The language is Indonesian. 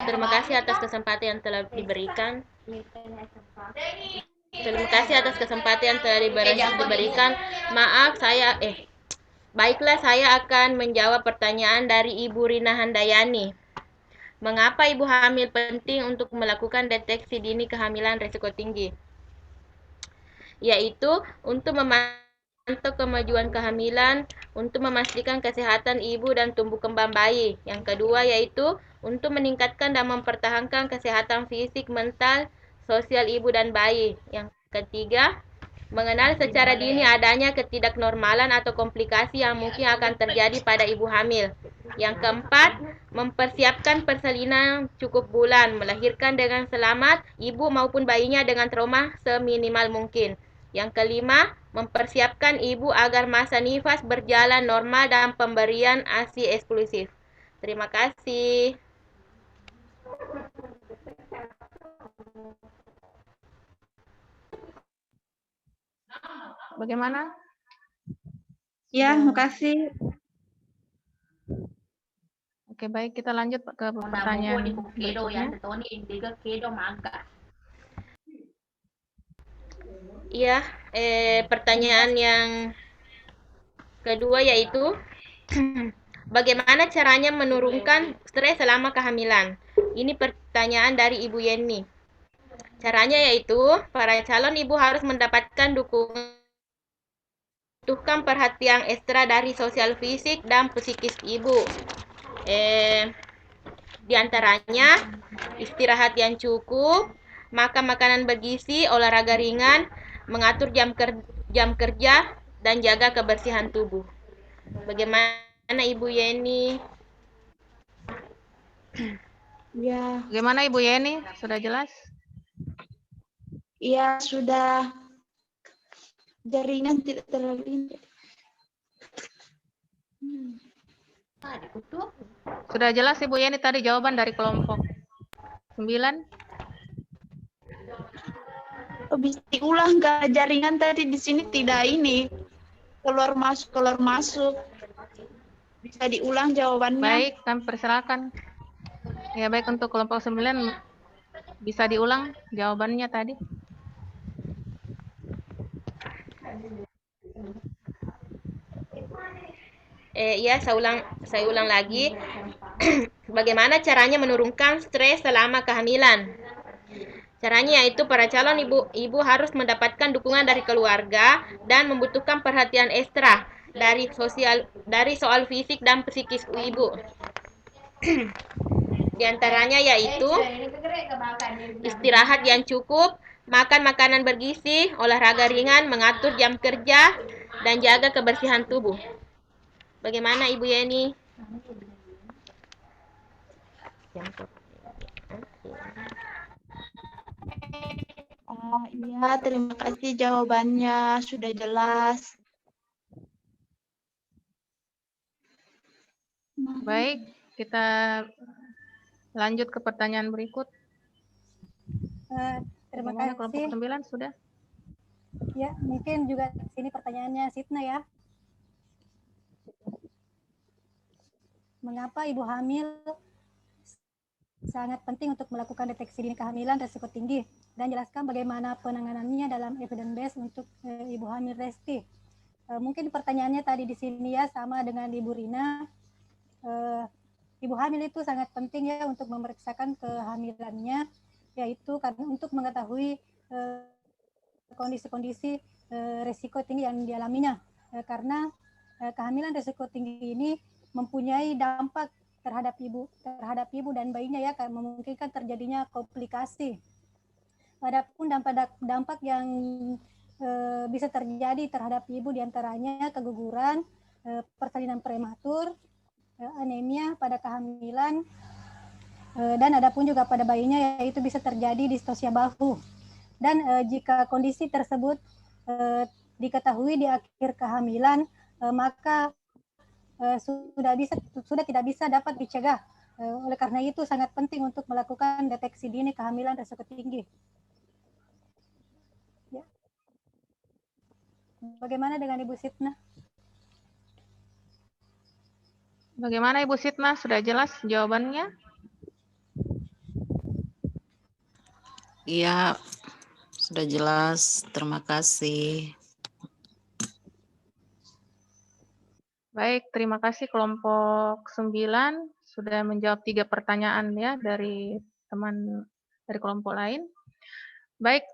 Terima kasih atas kesempatan yang telah diberikan. Terima kasih atas kesempatan yang telah diberikan. Maaf, baiklah, saya akan menjawab pertanyaan dari Ibu Rina Handayani. Mengapa ibu hamil penting untuk melakukan deteksi dini kehamilan risiko tinggi? Yaitu untuk memantau kemajuan kehamilan, untuk memastikan kesehatan ibu dan tumbuh kembang bayi. Yang kedua yaitu untuk meningkatkan dan mempertahankan kesehatan fisik, mental, sosial ibu dan bayi. Yang ketiga, mengenal secara dini adanya ketidaknormalan atau komplikasi yang mungkin akan terjadi pada ibu hamil. Yang keempat, mempersiapkan persalinan cukup bulan, melahirkan dengan selamat ibu maupun bayinya dengan trauma seminimal mungkin. Yang kelima, mempersiapkan ibu agar masa nifas berjalan normal dan pemberian ASI eksklusif. Terima kasih. Bagaimana? Ya, makasih. Oke, baik, kita lanjut ke pertanyaan berikutnya. Iya, pertanyaan yang kedua yaitu bagaimana caranya menurunkan stres selama kehamilan? Ini pertanyaan dari Ibu Yeni. Caranya yaitu para calon ibu harus mendapatkan dukungan, membutuhkan perhatian ekstra dari sosial fisik dan psikis ibu. Di antaranya istirahat yang cukup, makan makanan bergizi, olahraga ringan, mengatur jam kerja, dan jaga kebersihan tubuh. Bagaimana Ibu Yeni? Ya, Bagaimana Ibu Yeni? Sudah jelas? ya sudah. Jaringan tidak terlalu. Sudah jelas Ibu Yeni tadi jawaban dari kelompok 9? Oh, bisa diulang nggak jaringan tadi di sini tidak ini keluar masuk. Bisa diulang jawabannya. Baik, kami persilakan. Ya, baik, untuk kelompok 9 bisa diulang jawabannya tadi. Ya, saya ulang lagi. Bagaimana caranya menurunkan stres selama kehamilan? Caranya yaitu para calon ibu harus mendapatkan dukungan dari keluarga dan membutuhkan perhatian ekstra dari soal fisik dan psikis ibu. Di antaranya yaitu istirahat yang cukup, makan makanan bergizi, olahraga ringan, mengatur jam kerja, dan jaga kebersihan tubuh. Bagaimana Ibu Yeni? Iya, terima kasih jawabannya sudah jelas. Baik, kita lanjut ke pertanyaan berikut. Terima Bagaimana kasih. kelompok 9 sudah? Ya, mungkin juga sini pertanyaannya Sitna ya. Mengapa ibu hamil sangat penting untuk melakukan deteksi dini kehamilan risiko tinggi, dan jelaskan bagaimana penanganannya dalam evidence base untuk ibu hamil resti. Mungkin pertanyaannya tadi di sini ya sama dengan Ibu Rina. Ibu hamil itu sangat penting ya untuk memeriksakan kehamilannya, yaitu karena untuk mengetahui kondisi-kondisi risiko tinggi yang dialaminya, karena kehamilan risiko tinggi ini mempunyai dampak terhadap ibu dan bayinya ya, memungkinkan terjadinya komplikasi. Adapun dampak yang bisa terjadi terhadap ibu diantaranya keguguran, persalinan prematur, anemia pada kehamilan, dan adapun juga pada bayinya yaitu bisa terjadi distosia bahu. Dan jika kondisi tersebut diketahui di akhir kehamilan, maka sudah tidak bisa dapat dicegah. Oleh karena itu sangat penting untuk melakukan deteksi dini kehamilan risiko tinggi. Ya. Bagaimana dengan Ibu Sitna? Bagaimana Ibu Sitna? Sudah jelas jawabannya? Iya, sudah jelas. Terima kasih. Baik, terima kasih kelompok 9 sudah menjawab 3 pertanyaan ya dari teman dari kelompok lain. Baik,